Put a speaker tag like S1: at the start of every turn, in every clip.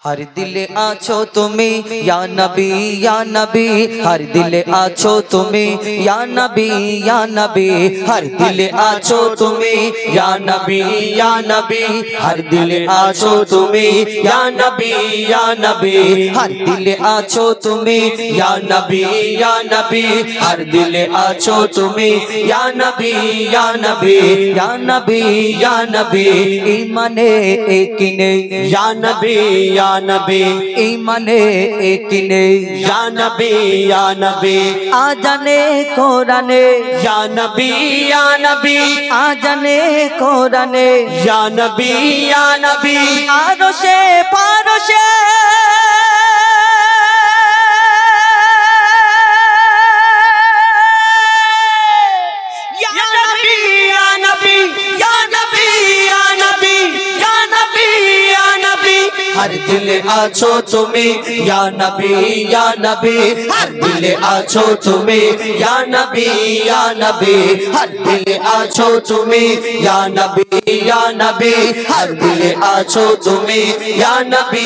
S1: हर दिले आछो तुम्हें या नबी हर दिले आछो तुम्हें या नबी हर दिले आछो तुम्हें या नबी हर दिले आछो तुम्हें या नबी हर दिले आछो तुम्हें या नबी हर दिले आछो तुम्हें या नबी या नबी ईमाने एक ने या नबी ईमाने एक ने या नबी आजाने कुराने या नबी आजाने कुराने या नबी आरोशे पारोशे हर दिले आछो तुम्हें या नबी हर दिले आछो तुम्हें या नबी हर दिले आछो तुम्हें या नबी हर दिले आछो तुम्हें या नबी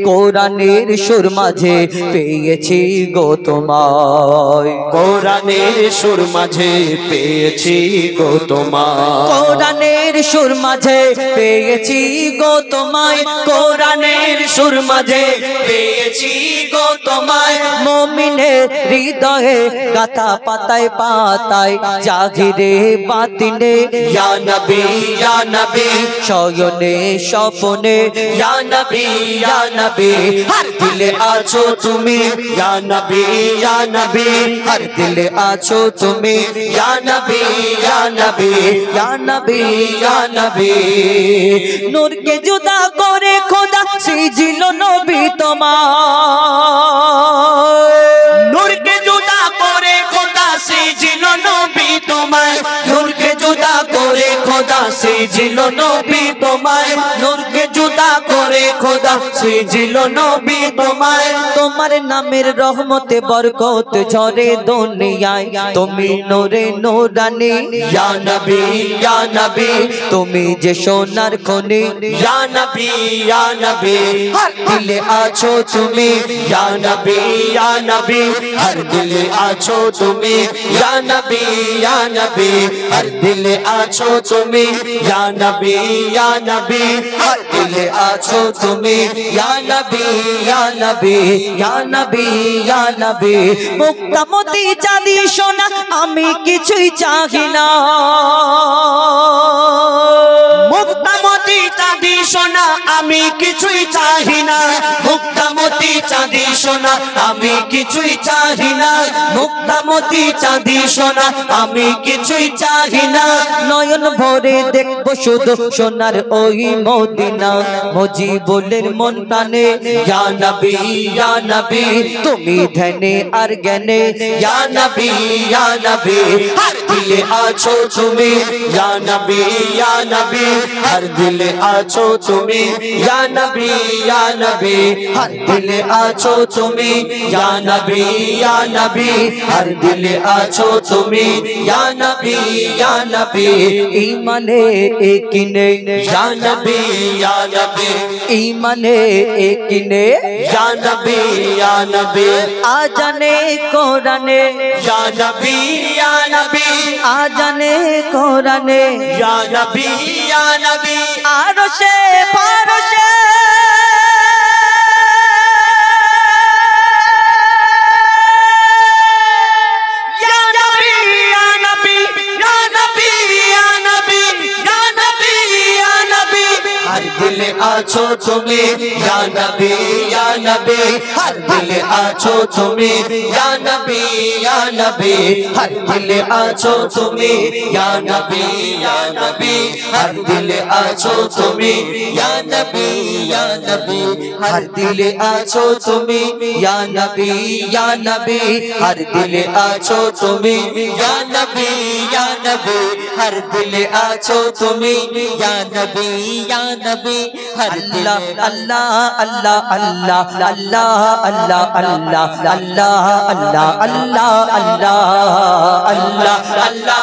S1: কোরআনের সুর মাঝে পেয়েছি গো তোমায়
S2: কোরআনের সুর মাঝে পেয়েছি গো তোমায়
S1: কোরআনের সুর মাঝে পেয়েছি গো তোমায়
S2: কোরআনের সুর মাঝে পেয়েছি গো তোমায়
S1: মুমিনের হৃদয়ে গাথা পাতায় পাতায় জাগিরে বাতিনে
S2: ইয়া নবী
S1: শয়নে স্বপনে
S2: ইয়া নবী হর দিলে আছো তুমি ইয়া নবী
S1: हर दिल आछो तुम्हें
S2: ইয়া নবী
S1: या नबी नूर के जुदा करे खुदा सिजिल नबी तुम्हार
S2: नूर के जुदा करे खुदा सिजिल नबी तुम्हार नूर के जुदा करे खुदा सिजिल नबी तुम्हार नूर के जुदा करे खुदा सिजिल नबी तुम्हार
S1: তোমার নামের রহমতে বরকত ঝরে দুনিয়ায় তুমি নূরে নূরানী
S2: ইয়া নবী
S1: তুমি যে সোনার খনি
S2: ইয়া নবী হর দিলে আছো তুমি ইয়া নবী হর দিলে আছো তুমি ইয়া নবী হর দিলে আছো তুমি ইয়া নবী হর দিলে আছো তুমি ইয়া নবী
S1: या नबी मुक्ता मोती चांदी सोना आमी किछुई चाहि ना
S2: मुक्ता मोती चांदी सोना आमी किछुई चाहि ना मुक्ता मोती चांदी सोना आमी किछुई चाहि ना मुक्ता मोती चांदी सोना आमी किछुई चाहि ना
S1: नयन भरे देखबो शुधु सोनार ओई मदिना मुजीबुलेर मन टाने
S2: या नबी
S1: तुमी ध्याने आर ज्ञाने
S2: या नबी हर दिले आछो तुमी या नबी हर दिले आछो तुमी या नबी हर दिले आछो तुमी या नबी हर दिले आछो तुमी या नबी
S1: ईमाने एक ने
S2: या नबी
S1: ईमाने एक ने
S2: या नबी
S1: आजाने कुराने
S2: या नबी
S1: आजाने कुराने
S2: या नबी
S1: आरोशे पारोशे
S2: दिले आछो तुमी या नबी हर दिले आछो तुमी या नबी हर दिले आछो तुमी या नबी हर दिले आछो तुमी या नबी हर दिले आछो तुमी या नबी हर दिले आछो तुमी या नबी हर दिले आछो तुमी या नबी
S1: अल्लाह अल्लाह अल्लाह अल्लाह अल्लाह अल्लाह अल्लाह अल्लाह अल्लाह अल्लाह अल्लाह अल्लाह